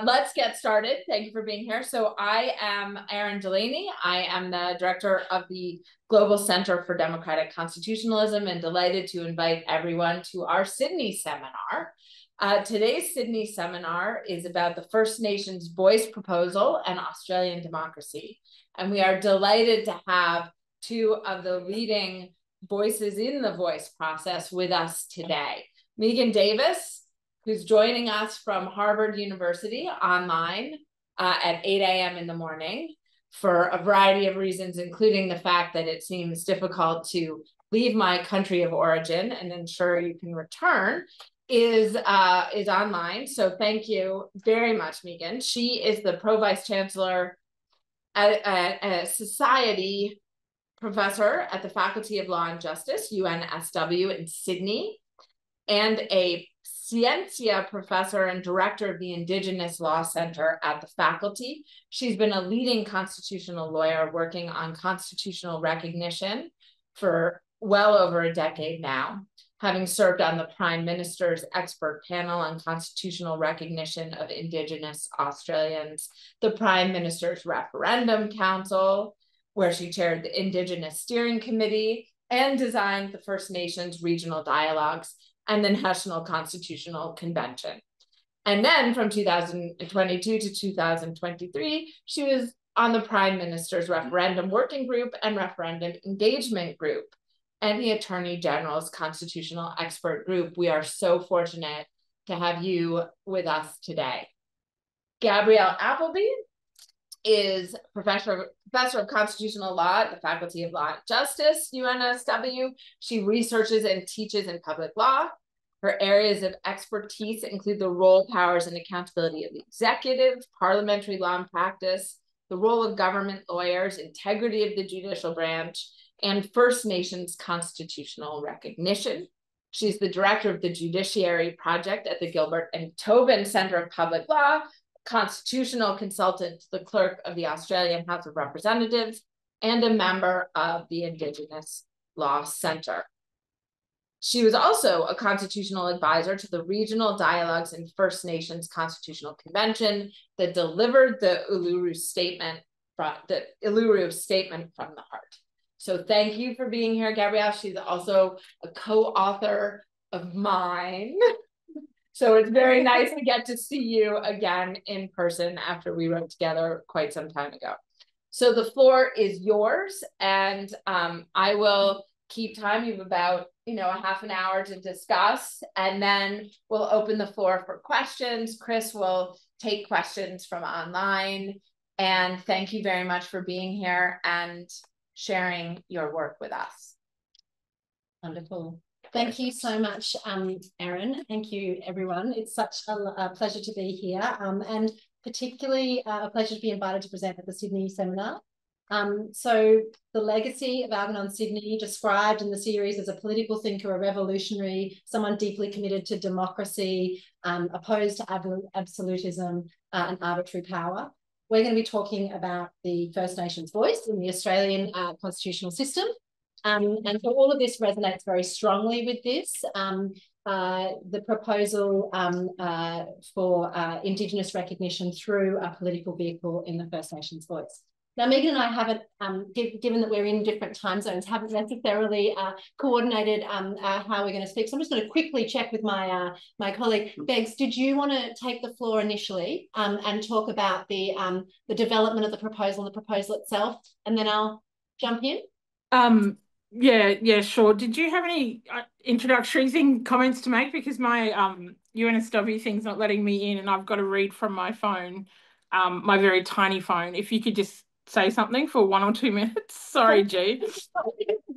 Let's get started. Thank you for being here. So I am Erin Delaney. I am the director of the Global Centre for Democratic Constitutionalism and delighted to invite everyone to our Sidney seminar. Today's Sidney seminar is about the First Nations Voice Proposal and Australian democracy. And we are delighted to have two of the leading voices in the voice process with us today. Megan Davis, who's joining us from Harvard University online at 8 a.m. in the morning for a variety of reasons, including the fact that it seems difficult to leave my country of origin and ensure you can return, is online. So thank you very much, Megan. She is the Pro Vice Chancellor at a Society Professor at the Faculty of Law and Justice, UNSW in Sydney, and a Ciencia Professor and Director of the Indigenous Law Centre at the faculty. She's been a leading constitutional lawyer working on constitutional recognition for well over a decade now, having served on the Prime Minister's expert panel on constitutional recognition of Indigenous Australians, the Prime Minister's Referendum Council, where she chaired the Indigenous Steering Committee and designed the First Nations regional dialogues and the National Constitutional Convention. And then from 2022 to 2023, she was on the Prime Minister's Referendum Working Group and Referendum Engagement Group and the Attorney General's Constitutional Expert Group. We are so fortunate to have you with us today. Gabrielle Appleby is professor of constitutional law at the Faculty of Law and Justice, UNSW. She researches and teaches in public law. Her areas of expertise include the role, powers, and accountability of the executive, parliamentary law and practice, the role of government lawyers, integrity of the judicial branch, and First Nations constitutional recognition. She's the director of the Judiciary Project at the Gilbert and Tobin Centre of Public Law, constitutional consultant to the clerk of the Australian House of Representatives, and a member of the Indigenous Law Centre. She was also a constitutional advisor to the Regional Dialogues and First Nations Constitutional Convention that delivered the Uluru Statement from the Heart. So thank you for being here, Gabrielle. She's also a co-author of mine. So it's very nice to get to see you again in person after we wrote together quite some time ago. So the floor is yours, and I will keep time. You have about a half an hour to discuss, and then we'll open the floor for questions. Chris will take questions from online, and thank you very much for being here and sharing your work with us. Wonderful. Thank you so much, Erin. Thank you, everyone. It's such a pleasure to be here, and particularly a pleasure to be invited to present at the Sidney seminar. So the legacy of Algernon Sidney, described in the series as a political thinker, a revolutionary, someone deeply committed to democracy, opposed to absolutism and arbitrary power. We're going to be talking about the First Nations voice in the Australian constitutional system. And so all of this resonates very strongly with this. The proposal for Indigenous recognition through a political vehicle in the First Nations voice. Now, Megan and I haven't, given that we're in different time zones, haven't necessarily coordinated how we're going to speak. So I'm just going to quickly check with my my colleague. Begs, did you want to take the floor initially and talk about the development of the proposal itself, and then I'll jump in? Yeah, sure. Did you have any introductory comments to make? Because my UNSW thing's not letting me in, and I've got to read from my phone, my very tiny phone. If you could just say something for 1 or 2 minutes. Sorry, G.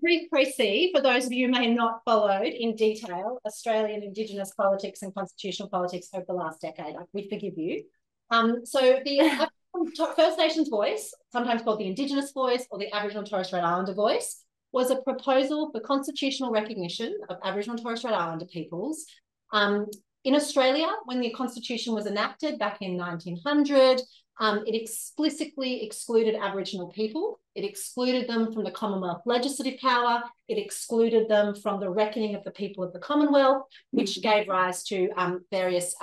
Brief précis, for those of you who may have not followed in detail Australian Indigenous politics and constitutional politics over the last decade. We forgive you. So the First Nations voice, sometimes called the Indigenous voice or the Aboriginal and Torres Strait Islander voice, was a proposal for constitutional recognition of Aboriginal and Torres Strait Islander peoples. In Australia, when the Constitution was enacted back in 1900, it explicitly excluded Aboriginal people. It excluded them from the Commonwealth legislative power. It excluded them from the reckoning of the people of the Commonwealth, which gave rise to various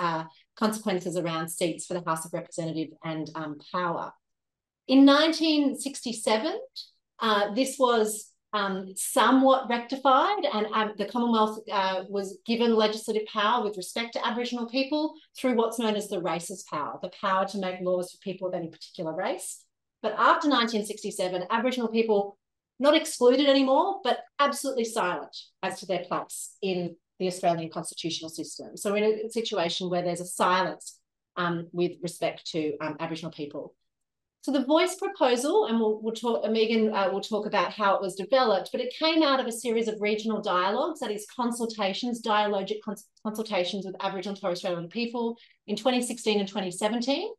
consequences around seats for the House of Representatives and power. In 1967, this was somewhat rectified, and the Commonwealth was given legislative power with respect to Aboriginal people through what's known as the races power, the power to make laws for people of any particular race. But after 1967, Aboriginal people not excluded anymore, but absolutely silent as to their place in the Australian constitutional system. So in a situation where there's a silence with respect to Aboriginal people. So the voice proposal, and we'll talk, Megan will talk about how it was developed, but it came out of a series of regional dialogues, that is consultations, dialogic consultations with Aboriginal and Torres Strait Islander people in 2016 and 2017.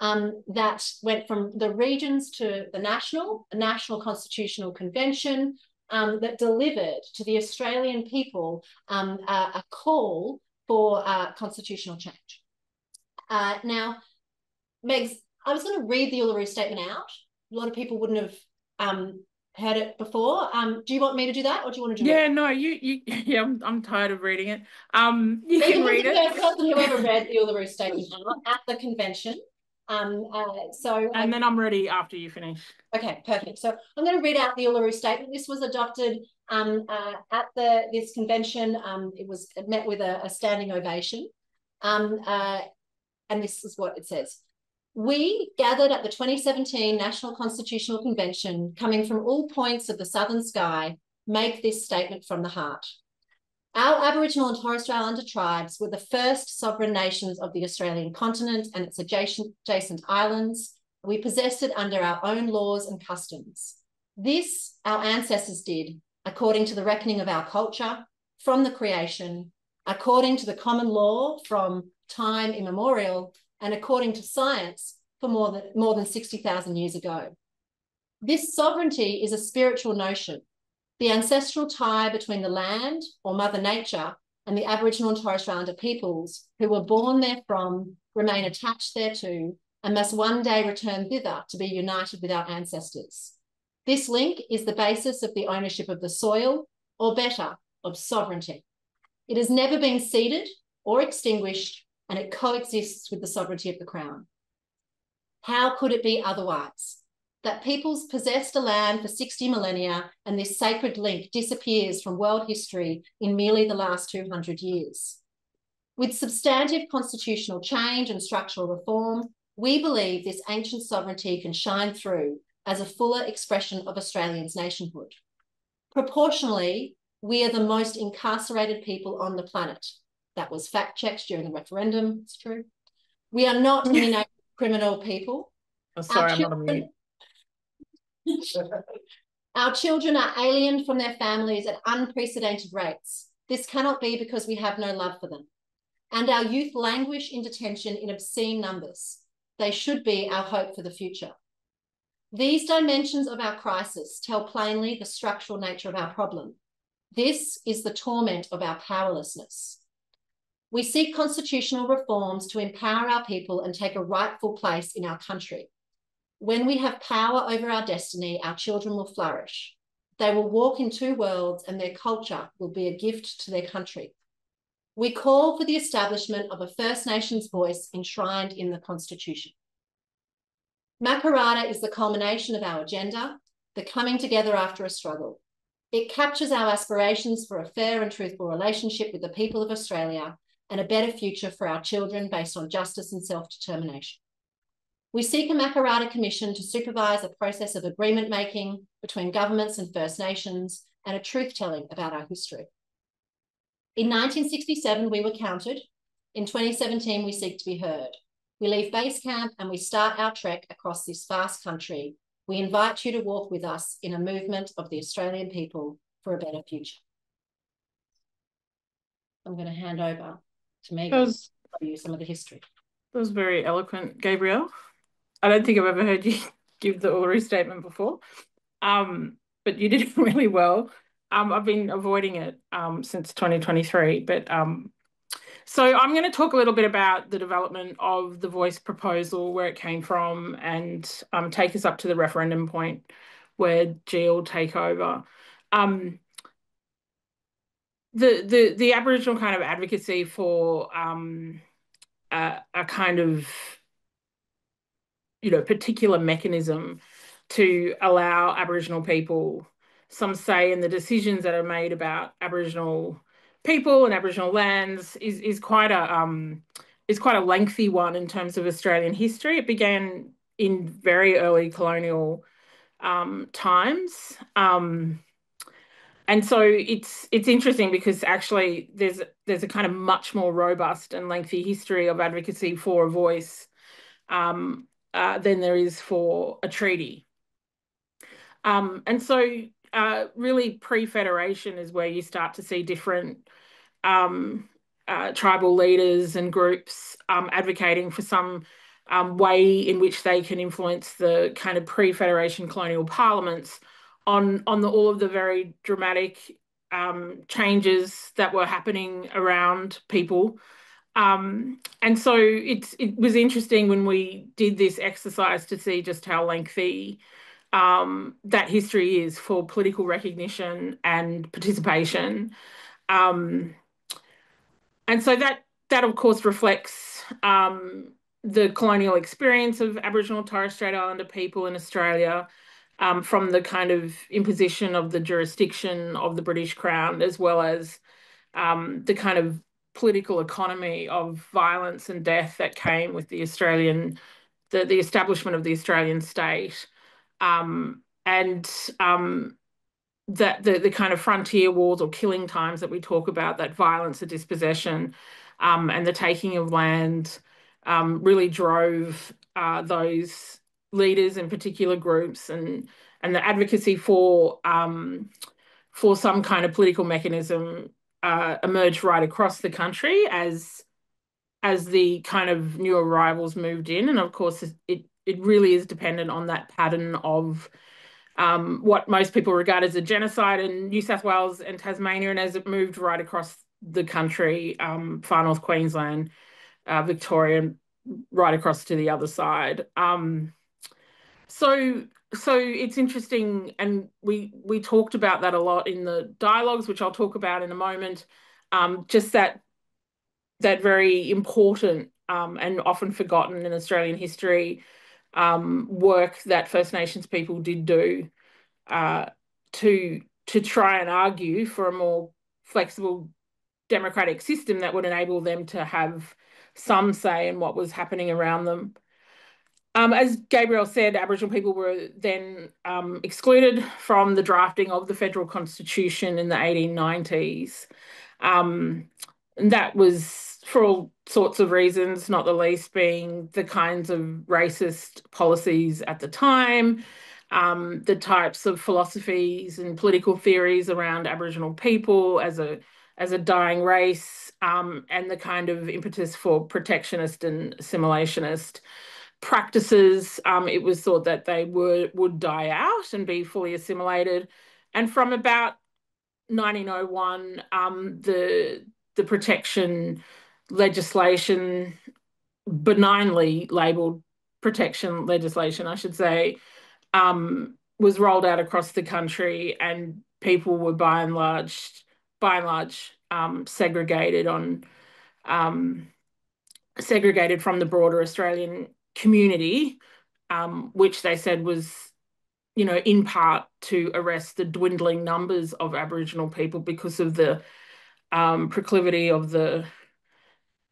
That went from the regions to the National Constitutional Convention that delivered to the Australian people a call for constitutional change. Now, Megs, I was going to read the Uluru Statement out. A lot of people wouldn't have heard it before. Do you want me to do that, or do you want to do it? Yeah, no, yeah, I'm tired of reading it. You can read it. The first person who ever read the Uluru Statement at the convention. And then I'm ready after you finish. Okay, perfect. So I'm going to read out the Uluru Statement. This was adopted at this convention. It was met with a standing ovation. And this is what it says. We gathered at the 2017 National Constitutional Convention, coming from all points of the southern sky, make this statement from the heart. Our Aboriginal and Torres Strait Islander tribes were the first sovereign nations of the Australian continent and its adjacent islands. We possessed it under our own laws and customs. This our ancestors did, according to the reckoning of our culture, from the creation, according to the common law from time immemorial, and according to science for more than 60,000 years ago. This sovereignty is a spiritual notion. The ancestral tie between the land, or Mother Nature, and the Aboriginal and Torres Strait Islander peoples who were born therefrom remain attached thereto and must one day return thither to be united with our ancestors. This link is the basis of the ownership of the soil, or better, of sovereignty. It has never been ceded or extinguished, and it coexists with the sovereignty of the Crown. How could it be otherwise? That peoples possessed a land for 60 millennia and this sacred link disappears from world history in merely the last 200 years. With substantive constitutional change and structural reform, we believe this ancient sovereignty can shine through as a fuller expression of Australians' nationhood. Proportionally, we are the most incarcerated people on the planet. That was fact-checked during the referendum, it's true. We are not criminal people. Oh, sorry, I'm not a mute. Our children are aliened from their families at unprecedented rates. This cannot be because we have no love for them. And our youth languish in detention in obscene numbers. They should be our hope for the future. These dimensions of our crisis tell plainly the structural nature of our problem. This is the torment of our powerlessness. We seek constitutional reforms to empower our people and take a rightful place in our country. When we have power over our destiny, our children will flourish. They will walk in two worlds and their culture will be a gift to their country. We call for the establishment of a First Nations voice enshrined in the Constitution. Makarrata is the culmination of our agenda, the coming together after a struggle. It captures our aspirations for a fair and truthful relationship with the people of Australia and a better future for our children based on justice and self-determination. We seek a Makarrata Commission to supervise a process of agreement making between governments and First Nations and a truth-telling about our history. In 1967, we were counted. In 2017, we seek to be heard. We leave base camp and we start our trek across this vast country. We invite you to walk with us in a movement of the Australian people for a better future. I'm going to hand over to Megan to show you some of the history. That was very eloquent, Gabrielle. I don't think I've ever heard you give the Uluru Statement before, but you did it really well. I've been avoiding it since 2023, but so I'm going to talk a little bit about the development of the voice proposal, where it came from, and take us up to the referendum point where G will take over. The Aboriginal kind of advocacy for a kind of, particular mechanism to allow Aboriginal people some say in the decisions that are made about Aboriginal people and Aboriginal lands is quite a lengthy one in terms of Australian history. It began in very early colonial times. And so it's interesting because actually there's a kind of much more robust and lengthy history of advocacy for a voice than there is for a treaty. And so really pre-federation is where you start to see different tribal leaders and groups advocating for some way in which they can influence the kind of pre-federation colonial parliaments on all of the very dramatic changes that were happening around people. And so it was interesting when we did this exercise to see just how lengthy that history is for political recognition and participation. And so that of course reflects the colonial experience of Aboriginal Torres Strait Islander people in Australia, from the kind of imposition of the jurisdiction of the British Crown, as well as the kind of political economy of violence and death that came with the establishment of the Australian state, and that the kind of frontier wars or killing times that we talk about, that violence, the dispossession, and the taking of land, really drove those leaders in particular groups, and the advocacy for some kind of political mechanism emerged right across the country as the kind of new arrivals moved in. And of course, it really is dependent on that pattern of what most people regard as a genocide in New South Wales and Tasmania, and as it moved right across the country, far north Queensland, Victoria, right across to the other side. So it's interesting, and we talked about that a lot in the dialogues, which I'll talk about in a moment. Just that very important and often forgotten in Australian history work that First Nations people did do to try and argue for a more flexible democratic system that would enable them to have some say in what was happening around them. As Gabrielle said, Aboriginal people were then excluded from the drafting of the federal constitution in the 1890s. And that was for all sorts of reasons, not the least being the kinds of racist policies at the time, the types of philosophies and political theories around Aboriginal people as a dying race, and the kind of impetus for protectionist and assimilationist practices. It was thought that they would die out and be fully assimilated. And from about 1901, the protection legislation, benignly labelled protection legislation, I should say, was rolled out across the country, and people were by and large segregated from the broader Australian community, which they said was, in part to arrest the dwindling numbers of Aboriginal people because of the proclivity of the,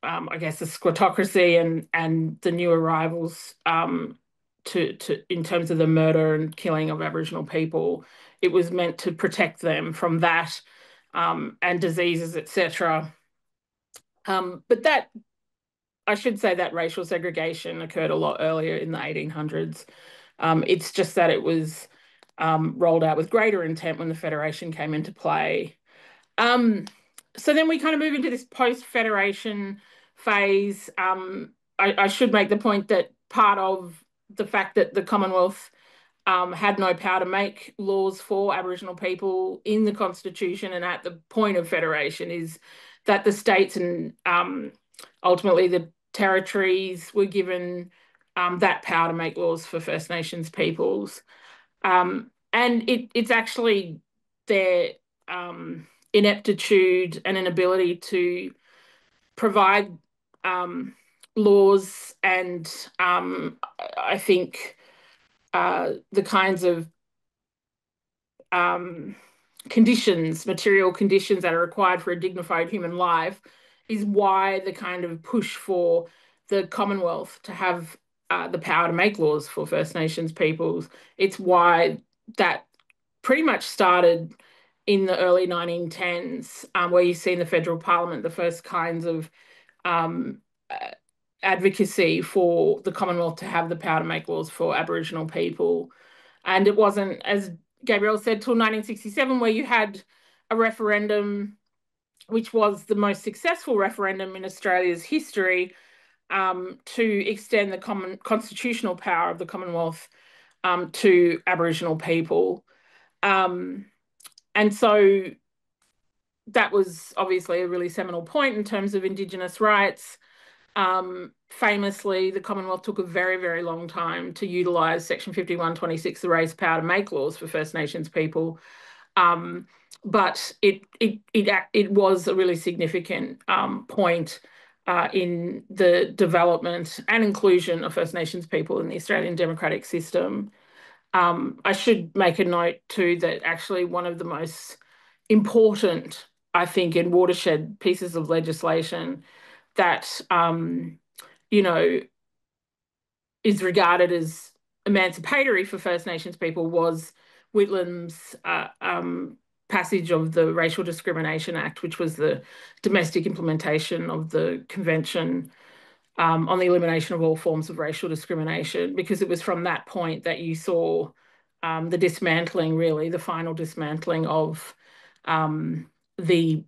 I guess, the squattocracy and the new arrivals to in terms of the murder and killing of Aboriginal people. It was meant to protect them from that and diseases, etc. But that, I should say, that racial segregation occurred a lot earlier in the 1800s. It's just that it was rolled out with greater intent when the Federation came into play. So then we kind of move into this post-Federation phase. I should make the point that part of the fact that the Commonwealth had no power to make laws for Aboriginal people in the Constitution and at the point of Federation is that the states and ultimately the territories were given that power to make laws for First Nations peoples. And it's actually their ineptitude and inability to provide laws and I think the kinds of conditions, material conditions that are required for a dignified human life is why the kind of push for the Commonwealth to have the power to make laws for First Nations peoples. It's why that pretty much started in the early 1910s, where you see in the federal parliament the first kinds of advocacy for the Commonwealth to have the power to make laws for Aboriginal people. And it wasn't, as Gabrielle said, till 1967, where you had a referendum, which was the most successful referendum in Australia's history, to extend the constitutional power of the Commonwealth to Aboriginal people. And so that was obviously a really seminal point in terms of Indigenous rights. Famously, the Commonwealth took a very, very long time to utilise Section 5126, the race power, to make laws for First Nations people. But it was a really significant point in the development and inclusion of First Nations people in the Australian democratic system. I should make a note too that actually one of the most important, I think, in watershed pieces of legislation that you know, is regarded as emancipatory for First Nations people was Whitlam's passage of the Racial Discrimination Act, which was the domestic implementation of the Convention on the elimination of all forms of racial discrimination, because it was from that point that you saw the dismantling, really, the final dismantling of the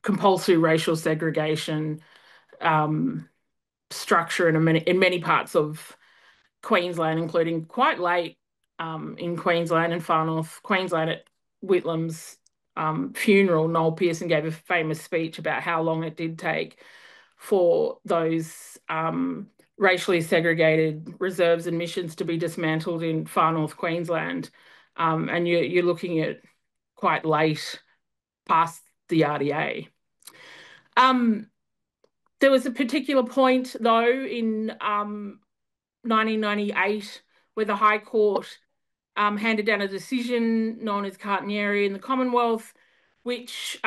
compulsory racial segregation structure in many parts of Queensland, including quite late in Queensland and far north Queensland. At Whitlam's funeral, Noel Pearson gave a famous speech about how long it did take for those racially segregated reserves and missions to be dismantled in far north Queensland. And you're looking at quite late past the RDA. There was a particular point, though, in 1998 where the High Court handed down a decision known as Cartonieri in the Commonwealth, which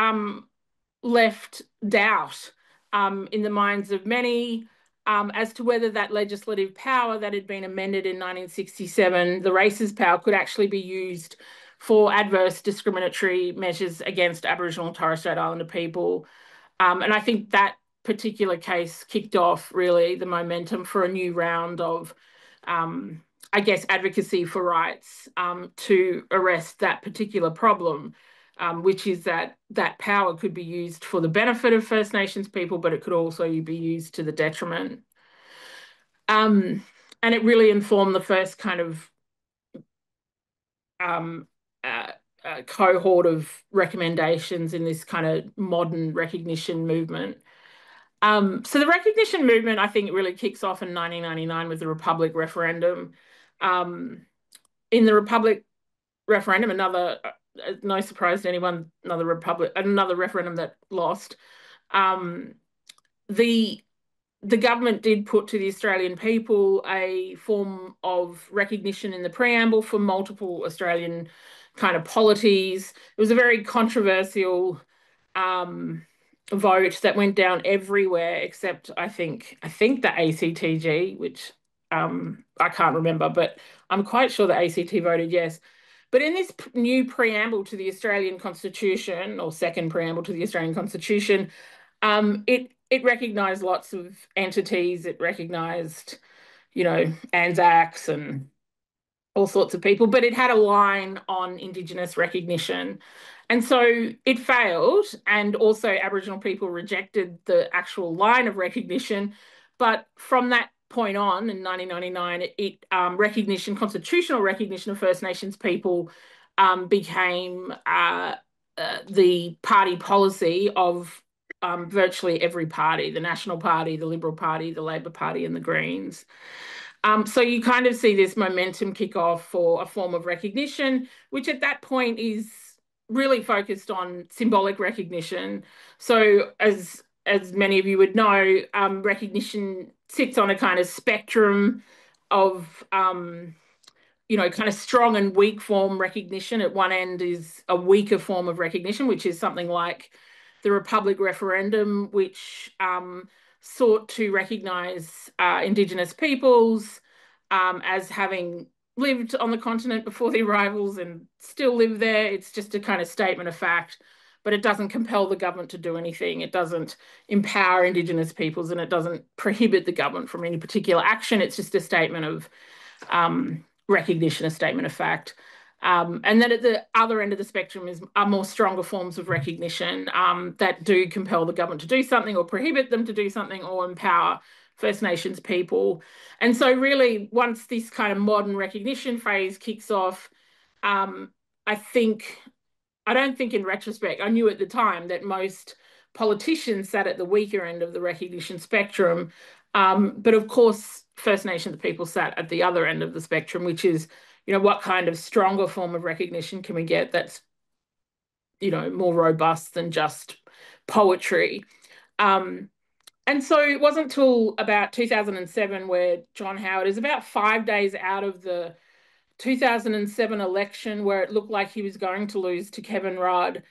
left doubt in the minds of many as to whether that legislative power that had been amended in 1967, the races power, could actually be used for adverse discriminatory measures against Aboriginal and Torres Strait Islander people. And I think that particular case kicked off really the momentum for a new round of, I guess, advocacy for rights to arrest that particular problem, which is that power could be used for the benefit of First Nations people, but it could also be used to the detriment. And it really informed the first kind of cohort of recommendations in this kind of modern recognition movement. So the recognition movement, I think, really kicks off in 1999 with the Republic referendum. In the Republic referendum, another, no surprise to anyone, another referendum that lost. The government did put to the Australian people a form of recognition in the preamble for multiple Australian kind of polities. It was a very controversial vote that went down everywhere except I think the ACTG, which I can't remember, but I'm quite sure the ACT voted yes. But in this new preamble to the Australian Constitution, or second preamble to the Australian Constitution, it recognised lots of entities. It recognised, Anzacs and all sorts of people, but it had a line on Indigenous recognition. And so it failed, and also Aboriginal people rejected the actual line of recognition. But from that point on, in 1999, constitutional recognition of First Nations people became the party policy of virtually every party: the National Party, the Liberal Party, the Labor Party, and the Greens. So you kind of see this momentum kick off for a form of recognition, which at that point is really focused on symbolic recognition. So as as many of you would know, recognition sits on a kind of spectrum of, kind of strong and weak form recognition. At one end is a weaker form of recognition, which is something like the Republic referendum, which sought to recognise Indigenous peoples as having lived on the continent before the arrivals and still live there. It's just a kind of statement of fact, but it doesn't compel the government to do anything. It doesn't empower Indigenous peoples, and it doesn't prohibit the government from any particular action. It's just a statement of recognition, a statement of fact. And then at the other end of the spectrum are more stronger forms of recognition that do compel the government to do something, or prohibit them to do something, or empower First Nations people. And so really, once this kind of modern recognition phase kicks off, I don't think in retrospect, I knew at the time that most politicians sat at the weaker end of the recognition spectrum. But of course, First Nations people sat at the other end of the spectrum, which is, what kind of stronger form of recognition can we get that's, more robust than just poetry. And so it wasn't until about 2007 where John Howard is about 5 days out of the 2007 election, where it looked like he was going to lose to Kevin Rudd.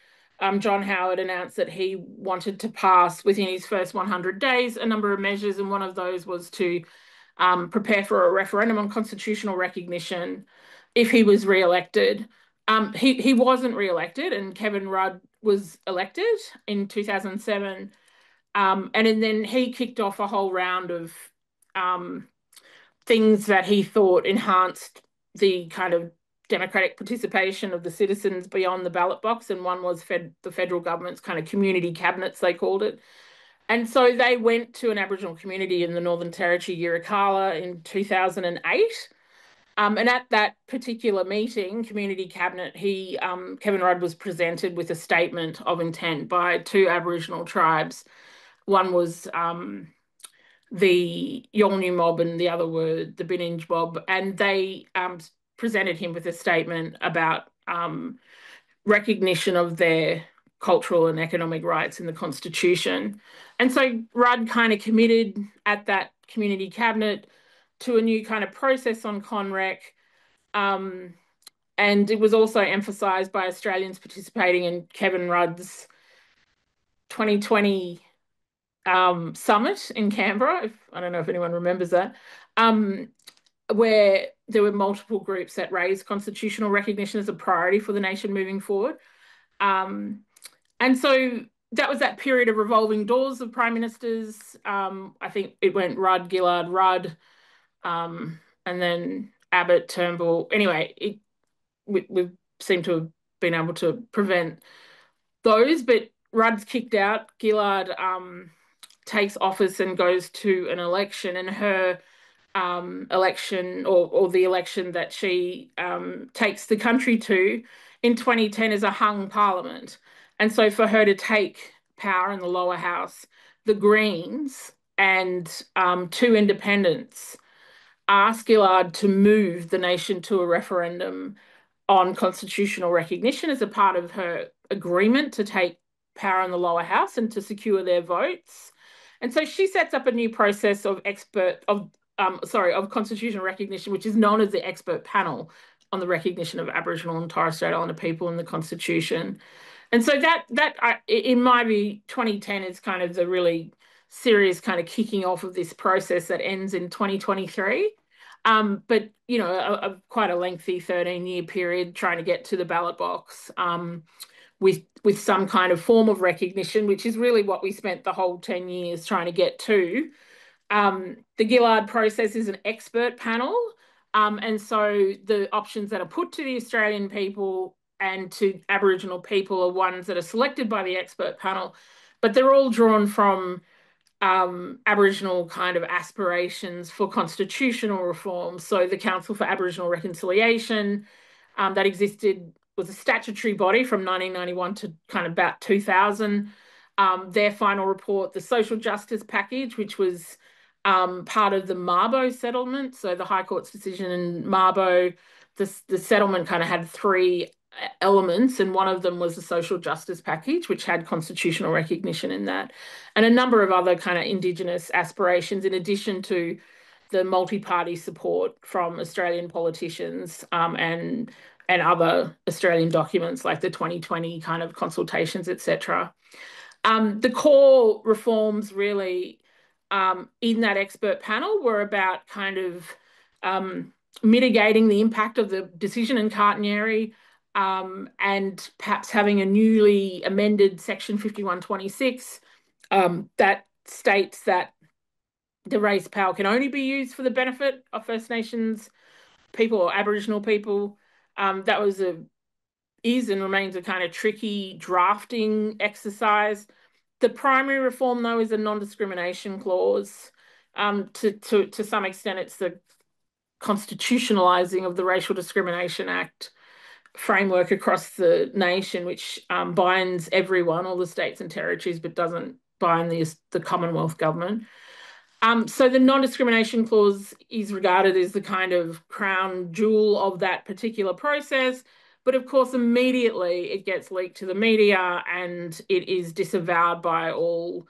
John Howard announced that he wanted to pass within his first 100 days a number of measures, and one of those was to prepare for a referendum on constitutional recognition if he was re-elected. He wasn't re-elected, and Kevin Rudd was elected in 2007. And then he kicked off a whole round of things that he thought enhanced the kind of democratic participation of the citizens beyond the ballot box. And one was the federal government's kind of community cabinets, they called it. And so they went to an Aboriginal community in the Northern Territory, Yirrkala, in 2008. And at that particular meeting, community cabinet, Kevin Rudd was presented with a statement of intent by two Aboriginal tribes. One was the Yolngu mob, and the other were the Bininj mob, and they presented him with a statement about recognition of their cultural and economic rights in the Constitution. And so Rudd kind of committed at that community cabinet to a new kind of process on ConRec. And it was also emphasised by Australians participating in Kevin Rudd's 2020 summit in Canberra. I don't know if anyone remembers that, where there were multiple groups that raised constitutional recognition as a priority for the nation moving forward. And so that was that period of revolving doors of prime ministers. I think it went Rudd, Gillard, Rudd, and then Abbott, Turnbull. Anyway, we seem to have been able to prevent those, but Rudd's kicked out. Gillard takes office and goes to an election, and her election, or the election that she takes the country to in 2010, is a hung parliament. And so for her to take power in the lower house, the Greens and two independents asked Gillard to move the nation to a referendum on constitutional recognition as a part of her agreement to take power in the lower house and to secure their votes. And so she sets up a new process of constitutional recognition, which is known as the expert panel on the recognition of Aboriginal and Torres Strait Islander people in the Constitution. And so that in my view, 2010 is kind of the really serious kind of kicking off of this process that ends in 2023. But, quite a lengthy 13-year period trying to get to the ballot box with some kind of form of recognition, which is really what we spent the whole 10 years trying to get to. The Gillard process is an expert panel. And so the options that are put to the Australian people and to Aboriginal people are ones that are selected by the expert panel, but they're all drawn from Aboriginal kind of aspirations for constitutional reform. So the Council for Aboriginal Reconciliation that existed was a statutory body from 1991 to kind of about 2000. Their final report, the Social Justice Package, which was part of the Mabo settlement. So the High Court's decision in Mabo, the settlement kind of had three elements, and one of them was the social justice package, which had constitutional recognition in that, and a number of other kind of Indigenous aspirations, in addition to the multi-party support from Australian politicians and other Australian documents like the 2020 kind of consultations, etc. The core reforms really in that expert panel were about kind of mitigating the impact of the decision in Cartonieri, and perhaps having a newly amended Section 5126 that states that the race power can only be used for the benefit of First Nations people or Aboriginal people. That is and remains a kind of tricky drafting exercise. The primary reform, though, is a non-discrimination clause. To some extent, it's the constitutionalising of the Racial Discrimination Act framework across the nation, which binds everyone, all the states and territories, but doesn't bind the Commonwealth government. So the non-discrimination clause is regarded as the kind of crown jewel of that particular process. But of course, immediately it gets leaked to the media and it is disavowed by all,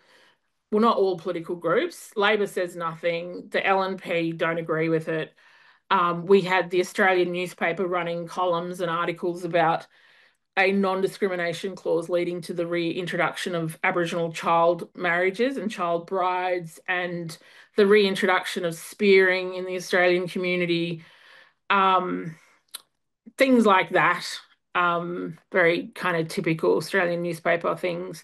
well, not all political groups. Labor says nothing. The LNP don't agree with it. We had the Australian newspaper running columns and articles about a non-discrimination clause leading to the reintroduction of Aboriginal child marriages and child brides, and the reintroduction of spearing in the Australian community, things like that, very kind of typical Australian newspaper things.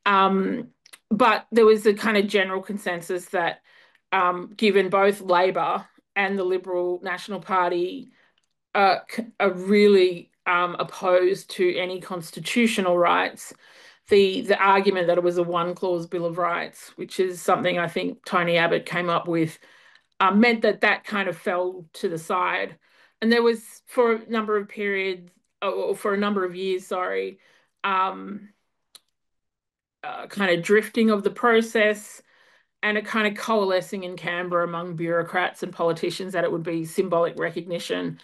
But there was a kind of general consensus that given both Labor and the Liberal National Party are really opposed to any constitutional rights, the argument that it was a one-clause Bill of Rights, which is something I think Tony Abbott came up with, meant that kind of fell to the side. And there was, for a number of periods, or for a number of years, sorry, kind of drifting of the process and a kind of coalescing in Canberra among bureaucrats and politicians that it would be symbolic recognition,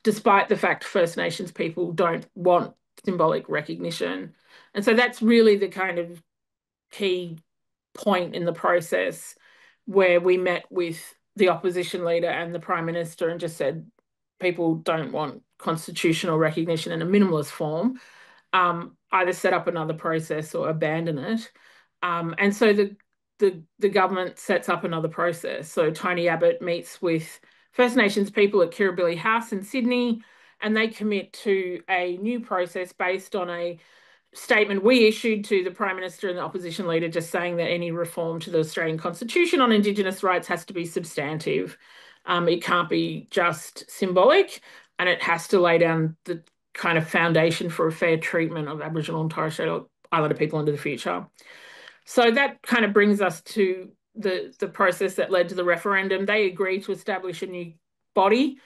despite the fact First Nations people don't want symbolic recognition. And so that's really the kind of key point in the process where we met with the opposition leader and the Prime Minister and just said, people don't want constitutional recognition in a minimalist form. Either set up another process or abandon it. And so the government sets up another process. So Tony Abbott meets with First Nations people at Kirribilli House in Sydney, and they commit to a new process based on a statement we issued to the Prime Minister and the opposition leader, just saying that any reform to the Australian Constitution on Indigenous rights has to be substantive. It can't be just symbolic, and it has to lay down the kind of foundation for a fair treatment of Aboriginal and Torres Strait Islander people into the future. So that kind of brings us to the process that led to the referendum. They agreed to establish a new body,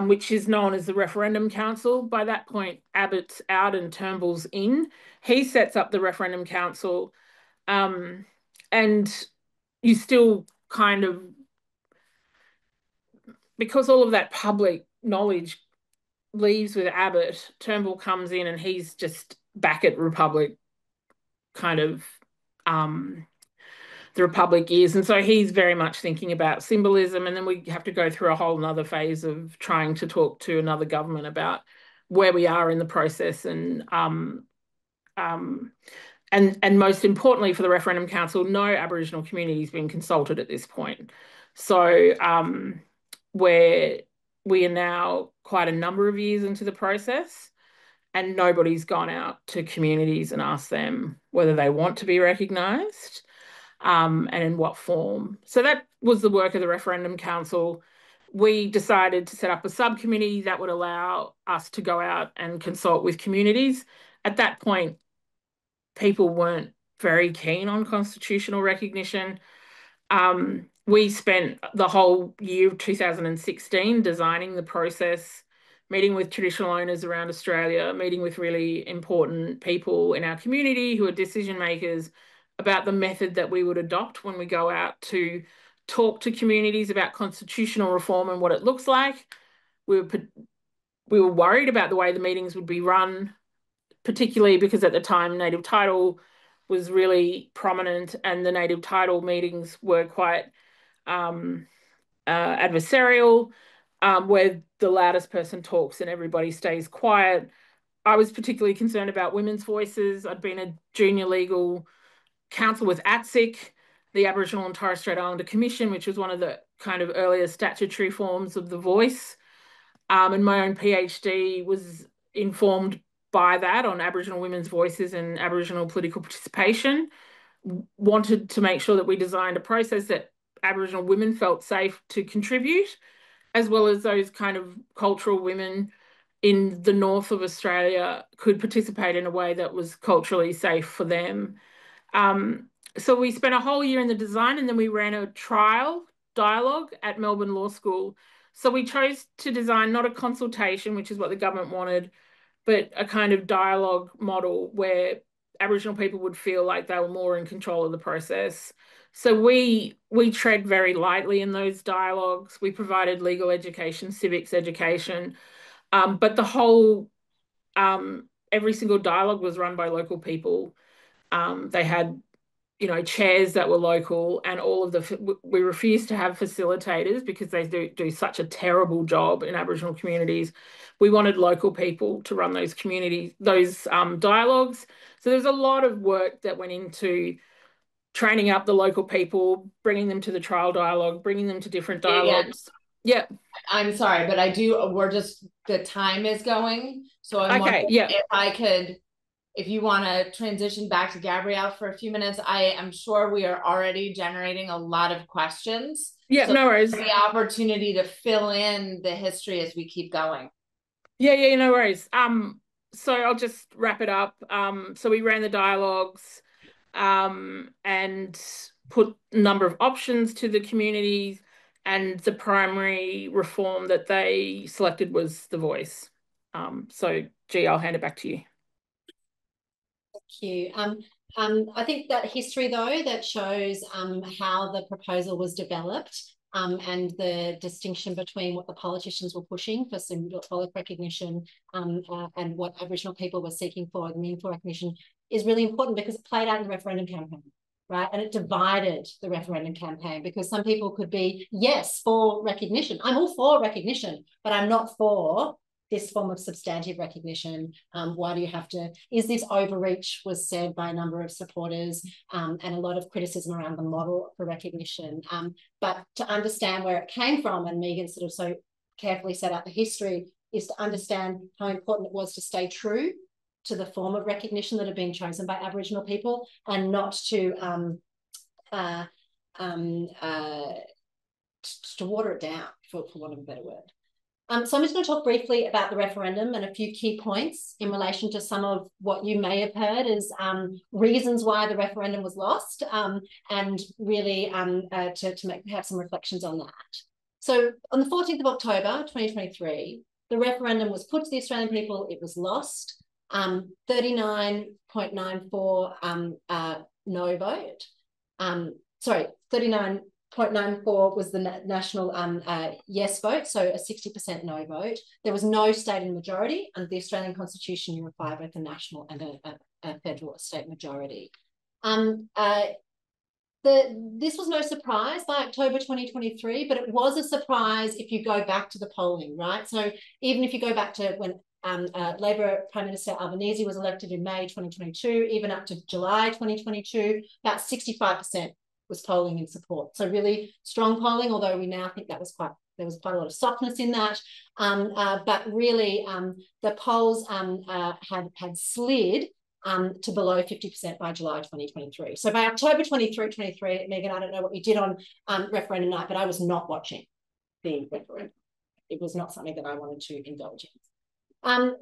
which is known as the Referendum Council. By that point, Abbott's out and Turnbull's in. He sets up the Referendum Council, and you still kind of, because all of that public knowledge leaves with Abbott, Turnbull comes in and he's just back at Republic, kind of the Republic is. And so he's very much thinking about symbolism. And then we have to go through a whole nother phase of trying to talk to another government about where we are in the process and most importantly for the Referendum Council, no Aboriginal community has been consulted at this point. So we are now quite a number of years into the process and nobody's gone out to communities and asked them whether they want to be recognised and in what form. So that was the work of the Referendum Council. We decided to set up a subcommittee that would allow us to go out and consult with communities. At that point, people weren't very keen on constitutional recognition. We spent the whole year of 2016 designing the process, meeting with traditional owners around Australia, meeting with really important people in our community who are decision makers about the method that we would adopt when we go out to talk to communities about constitutional reform and what it looks like. We were we were worried about the way the meetings would be run, particularly because at the time native title was really prominent, and the native title meetings were quite adversarial, where the loudest person talks and everybody stays quiet. I was particularly concerned about women's voices. I'd been a junior legal counsel with ATSIC, the Aboriginal and Torres Strait Islander Commission, which was one of the kind of earlier statutory forms of the voice. And my own PhD was informed by that on Aboriginal women's voices and Aboriginal political participation. Wanted to make sure that we designed a process that Aboriginal women felt safe to contribute, as well as those kind of cultural women in the north of Australia could participate in a way that was culturally safe for them. So we spent a whole year in the design, and then we ran a trial dialogue at Melbourne Law School. So we chose to design not a consultation, which is what the government wanted, but a kind of dialogue model where Aboriginal people would feel like they were more in control of the process. So we tread very lightly in those dialogues. We provided legal education, civics education, but the whole, every single dialogue was run by local people. They had, chairs that were local, and all of we refused to have facilitators because they do such a terrible job in Aboriginal communities. We wanted local people to run those dialogues. So there's a lot of work that went into training up the local people, bringing them to the trial dialogue, bringing them to different dialogues. Yeah. I'm sorry, but the time is going. So I'm okay, wondering if you want to transition back to Gabrielle for a few minutes. I am sure we are already generating a lot of questions. Yeah, so no worries. The opportunity to fill in the history as we keep going. Yeah, no worries. So I'll just wrap it up. So we ran the dialogues and put a number of options to the communities, and the primary reform that they selected was the voice. So G, I'll hand it back to you. Thank you. I think that history, though, that shows how the proposal was developed and the distinction between what the politicians were pushing for symbolic recognition and what Aboriginal people were seeking for, the meaningful recognition, is really important because it played out in the referendum campaign, right? And it divided the referendum campaign because some people could be, yes, for recognition. I'm all for recognition, but I'm not for this form of substantive recognition. Why do you have to? Is this overreach? Was said by a number of supporters, and a lot of criticism around the model for recognition. But to understand where it came from, and Megan sort of so carefully set out the history, is to understand how important it was to stay true to the form of recognition that had been chosen by Aboriginal people, and not to water it down, for want of a better word. So I'm just going to talk briefly about the referendum and a few key points in relation to some of what you may have heard as reasons why the referendum was lost, and really to have some reflections on that. So on the 14th of October 2023, the referendum was put to the Australian people. It was lost. 39.94 no vote. 39.94 was the national yes vote, so a 60% no vote. There was no stated majority. Under the Australian Constitution, you require both a national and a federal state majority. This was no surprise by October 2023, but it was a surprise if you go back to the polling, right? So even if you go back to when Labor Prime Minister Albanese was elected in May 2022, even up to July 2022, about 65% was polling in support. So really strong polling, although we now think there was quite a lot of softness in that. But really the polls had slid to below 50% by July 2023. So by October 23, Megan, I don't know what you did on referendum night, but I was not watching the referendum. It was not something that I wanted to indulge in.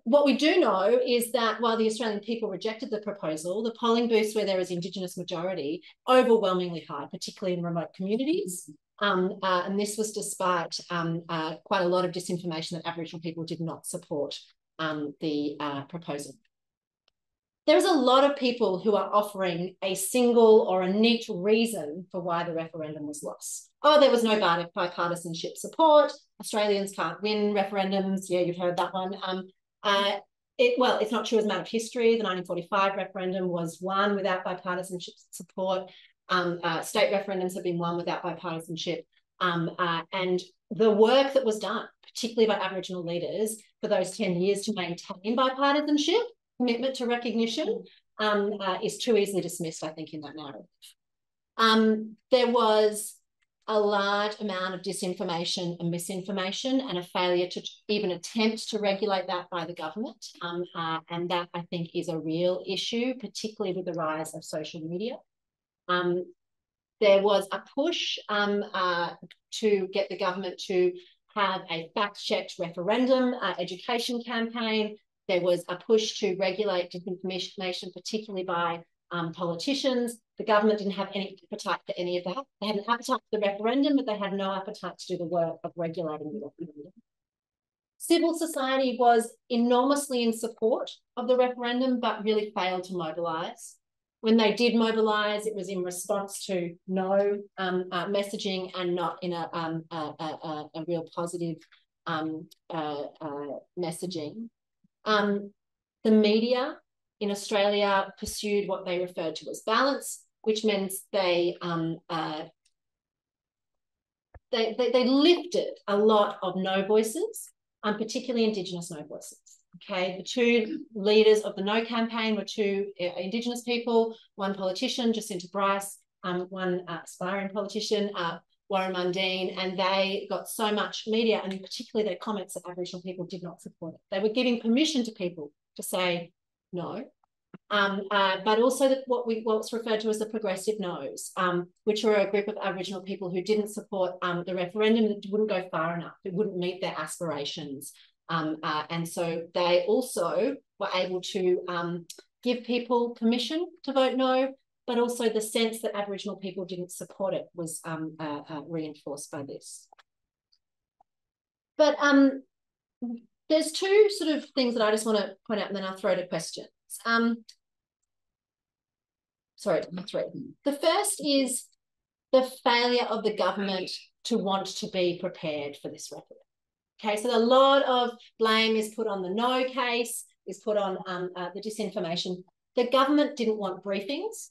What we do know is that while the Australian people rejected the proposal, the polling booths where there is Indigenous majority overwhelmingly high, particularly in remote communities. And this was despite quite a lot of disinformation that Aboriginal people did not support the proposal. there's a lot of people who are offering a single or a neat reason for why the referendum was lost. Oh, there was no bipartisanship support. Australians can't win referendums. Yeah, you've heard that one. Well, it's not true as a matter of history. The 1945 referendum was won without bipartisanship support. State referendums have been won without bipartisanship. And the work that was done, particularly by Aboriginal leaders for those 10 years to maintain bipartisanship, commitment to recognition, is too easily dismissed, I think, in that narrative. There was a large amount of disinformation and misinformation and a failure to even attempt to regulate that by the government. And that, I think, is a real issue, particularly with the rise of social media. There was a push to get the government to have a fact-checked referendum education campaign. There was a push to regulate disinformation, particularly by politicians. The government didn't have any appetite for any of that. They had an appetite for the referendum, but they had no appetite to do the work of regulating the referendum. Civil society was enormously in support of the referendum, but really failed to mobilise. When they did mobilise, it was in response to no messaging and not in a real positive messaging. The media in Australia pursued what they referred to as balance, which means they lifted a lot of no voices, particularly Indigenous no voices. Okay, the two leaders of the No campaign were two Indigenous people, one politician, Jacinta Bryce, one aspiring politician, Warren Mundine, and they got so much media, and particularly their comments that Aboriginal people did not support it. They were giving permission to people to say no, but also what's referred to as the progressive no's, which were a group of Aboriginal people who didn't support the referendum, that wouldn't go far enough, it wouldn't meet their aspirations. And so they also were able to give people permission to vote no, but also the sense that Aboriginal people didn't support it was reinforced by this. But there's two sort of things that I just want to point out, and then I'll throw to questions. Sorry, three. The first is the failure of the government to want to be prepared for this referendum. Okay, so a lot of blame is put on the no case, is put on the disinformation. The government didn't want briefings.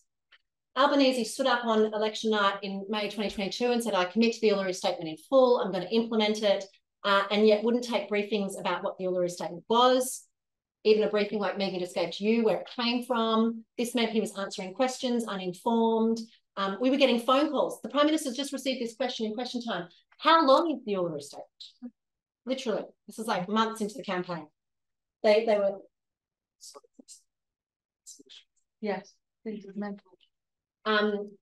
Albanese stood up on election night in May 2022 and said, I commit to the Uluru Statement in full, I'm going to implement it, and yet wouldn't take briefings about what the Uluru Statement was. Even a briefing like Megan just gave to you, where it came from. This meant he was answering questions uninformed. We were getting phone calls. The Prime Minister's just received this question in question time. How long is the Uluru Statement? Literally, this is like months into the campaign. They were, yes, mental. And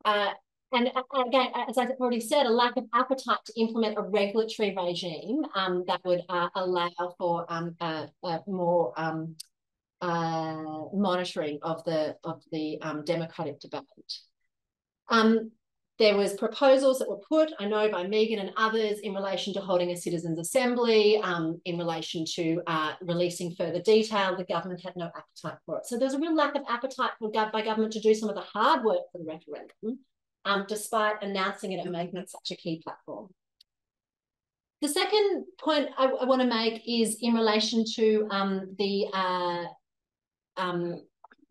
again, as I've already said, a lack of appetite to implement a regulatory regime that would allow for more monitoring of the democratic debate. There was proposals that were put, I know, by Megan and others in relation to holding a citizens' assembly, in relation to releasing further detail. The government had no appetite for it. So there's a real lack of appetite by government to do some of the hard work for the referendum, despite announcing it and making it such a key platform. The second point I want to make is in relation to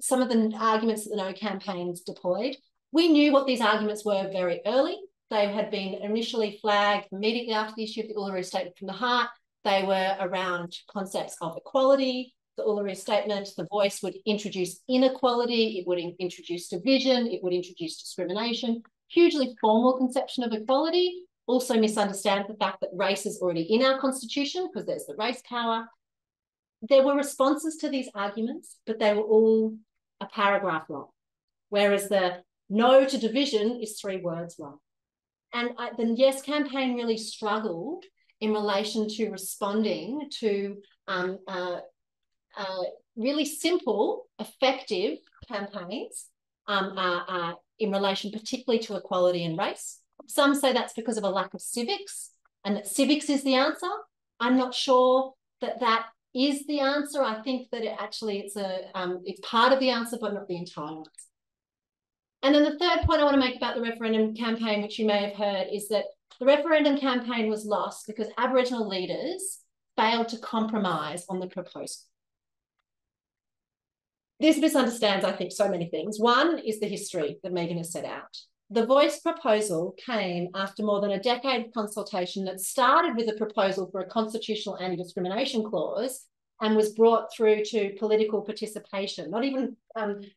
some of the arguments that the No campaigns deployed. We knew what these arguments were very early. They had been initially flagged immediately after the issue of the Uluru Statement from the Heart. They were around concepts of equality. The Uluru Statement, the voice would introduce inequality, it would introduce division, it would introduce discrimination. Hugely formal conception of equality. Also misunderstand the fact that race is already in our constitution because there's the race power. There were responses to these arguments, but they were all a paragraph long, whereas the no to division is 3 words long. And the Yes campaign really struggled in relation to responding to really simple, effective campaigns in relation particularly to equality and race. Some say that's because of a lack of civics and that civics is the answer. I'm not sure that that is the answer. I think that it's part of the answer, but not the entire answer. And then the third point I want to make about the referendum campaign, which you may have heard, is that the referendum campaign was lost because Aboriginal leaders failed to compromise on the proposal. This misunderstands, I think, so many things. One is the history that Megan has set out. The Voice proposal came after more than a decade of consultation that started with a proposal for a constitutional anti-discrimination clause and was brought through to political participation, not even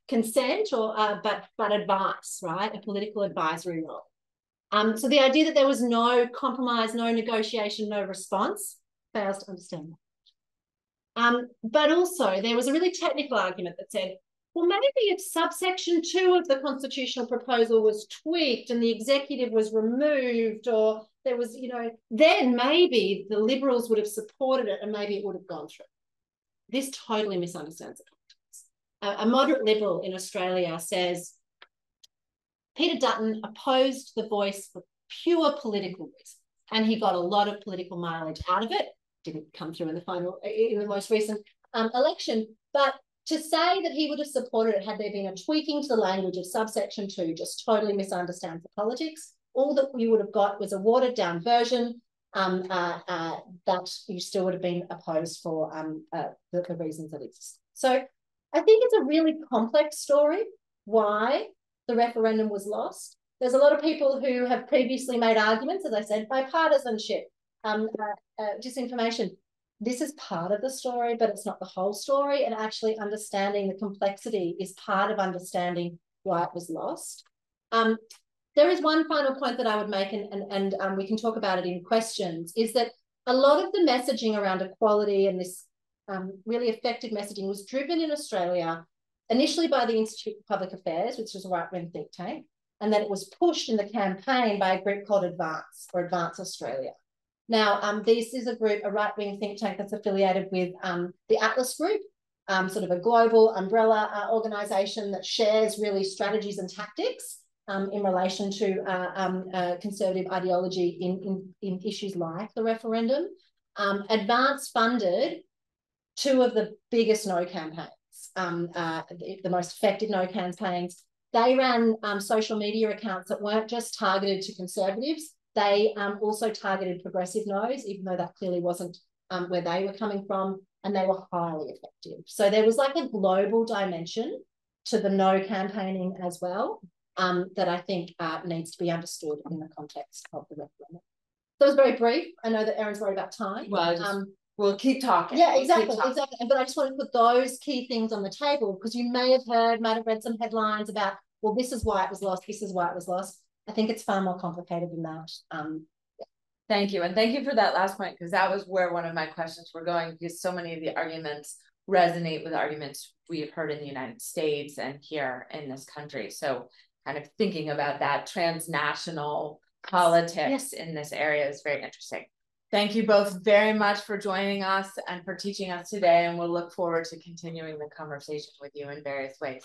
consent or but advice, right? A political advisory role. So the idea that there was no compromise, no negotiation, no response fails to understand that. But also there was a really technical argument that said, well, maybe if subsection 2 of the constitutional proposal was tweaked and the executive was removed, or there was, then maybe the Liberals would have supported it and maybe it would have gone through. This totally misunderstands it. A moderate Liberal in Australia says, Peter Dutton opposed the Voice for pure political reasons, and he got a lot of political mileage out of it. Didn't come through in the most recent election, but to say that he would have supported it had there been a tweaking to the language of subsection 2 just totally misunderstands the politics. All that we would have got was a watered down version that you still would have been opposed for the reasons that exist. So I think it's a really complex story why the referendum was lost. There's a lot of people who have previously made arguments, as I said, bipartisanship, disinformation. This is part of the story, but it's not the whole story. And actually understanding the complexity is part of understanding why it was lost. There is one final point that I would make, and we can talk about it in questions, is that a lot of the messaging around equality and this really effective messaging was driven in Australia initially by the Institute for Public Affairs, which was a right-wing think tank, and then it was pushed in the campaign by a group called Advance, or Advance Australia. Now, this is a group, a right-wing think tank that's affiliated with the Atlas Group, sort of a global umbrella organisation that shares really strategies and tactics in relation to conservative ideology in issues like the referendum. Advance funded 2 of the biggest no campaigns, the most effective no campaigns. They ran social media accounts that weren't just targeted to conservatives. They also targeted progressive no's, even though that clearly wasn't where they were coming from, and they were highly effective. So there was like a global dimension to the no campaigning as well that I think needs to be understood in the context of the referendum. So it was very brief. I know that Erin's worried about time. Well, we'll keep talking. Yeah, exactly. But I just want to put those key things on the table because you may have read some headlines about, well, this is why it was lost, this is why it was lost. I think it's far more complicated than that. Thank you. And thank you for that last point, because that was where one of my questions were going, because so many of the arguments resonate with arguments we've heard in the United States and here in this country. So kind of thinking about that transnational politics in this area is very interesting. Thank you both very much for joining us and for teaching us today. And we'll look forward to continuing the conversation with you in various ways.